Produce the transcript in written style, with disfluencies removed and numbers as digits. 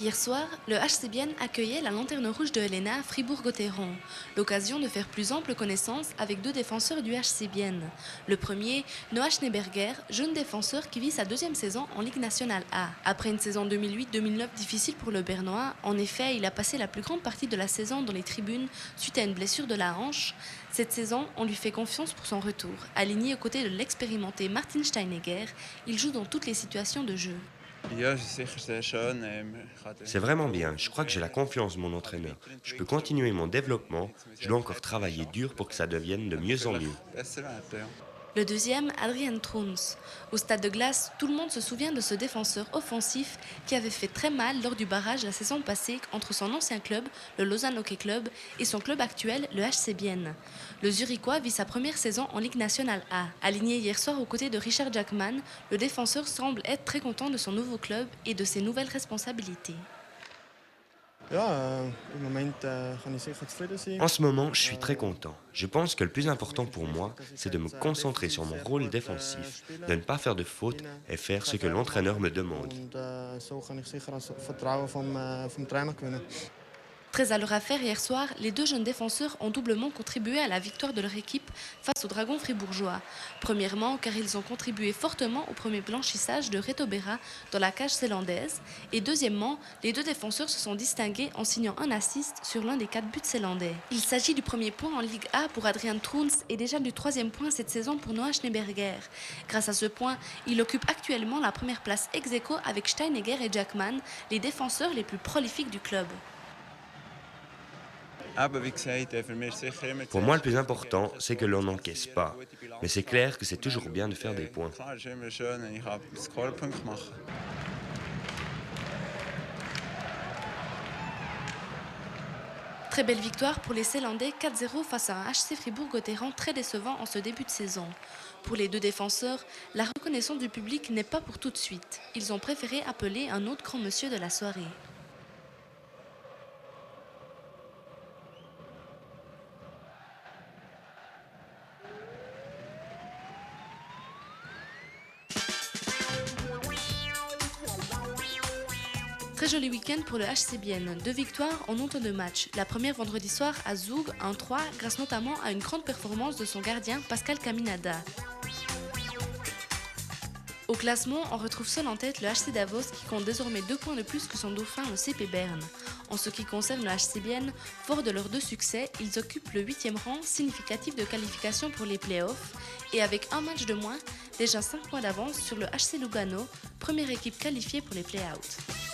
Hier soir, le HC Bienne accueillait la lanterne rouge de Helena à Fribourg-Gotteron. L'occasion de faire plus ample connaissance avec deux défenseurs du HC Bienne. Le premier, Noah Schneeberger, jeune défenseur qui vit sa deuxième saison en Ligue nationale A. Après une saison 2008-2009 difficile pour le Bernois, en effet, il a passé la plus grande partie de la saison dans les tribunes suite à une blessure de la hanche. Cette saison, on lui fait confiance pour son retour. Aligné aux côtés de l'expérimenté Martin Steinegger, il joue dans toutes les situations de jeu. C'est vraiment bien. Je crois que j'ai la confiance de mon entraîneur. Je peux continuer mon développement. Je dois encore travailler dur pour que ça devienne de mieux en mieux. Le deuxième, Adrian Truns. Au stade de glace, tout le monde se souvient de ce défenseur offensif qui avait fait très mal lors du barrage la saison passée entre son ancien club, le Lausanne Hockey Club, et son club actuel, le HC Bienne. Le Zurichois vit sa première saison en Ligue nationale A. Aligné hier soir aux côtés de Richard Jackman, le défenseur semble être très content de son nouveau club et de ses nouvelles responsabilités. En ce moment, je suis très content. Je pense que le plus important pour moi, c'est de me concentrer sur mon rôle défensif, de ne pas faire de fautes et faire ce que l'entraîneur me demande. Très à leur affaire hier soir, les deux jeunes défenseurs ont doublement contribué à la victoire de leur équipe face aux Dragons fribourgeois. Premièrement, car ils ont contribué fortement au premier blanchissage de Reto Berra dans la cage zélandaise. Et deuxièmement, les deux défenseurs se sont distingués en signant un assist sur l'un des 4 buts zélandais. Il s'agit du premier point en Ligue A pour Adrian Truns et déjà du troisième point cette saison pour Noah Schneeberger. Grâce à ce point, il occupe actuellement la première place ex aequo avec Steinegger et Jackman, les défenseurs les plus prolifiques du club. Pour moi, le plus important, c'est que l'on n'encaisse pas. Mais c'est clair que c'est toujours bien de faire des points. Très belle victoire pour les Zélandais 4-0 face à un HC Fribourg-Gotteron très décevant en ce début de saison. Pour les deux défenseurs, la reconnaissance du public n'est pas pour tout de suite. Ils ont préféré appeler un autre grand monsieur de la soirée. Très joli week-end pour le HC Bienne. 2 victoires en autant de matchs. La première vendredi soir à Zug, 1-3, grâce notamment à une grande performance de son gardien Pascal Caminada. Au classement, on retrouve seul en tête le HC Davos qui compte désormais 2 points de plus que son dauphin, le CP Berne. En ce qui concerne le HC Bienne, fort de leurs 2 succès, ils occupent le 8e rang significatif de qualification pour les playoffs et avec un match de moins, déjà 5 points d'avance sur le HC Lugano, première équipe qualifiée pour les play-outs.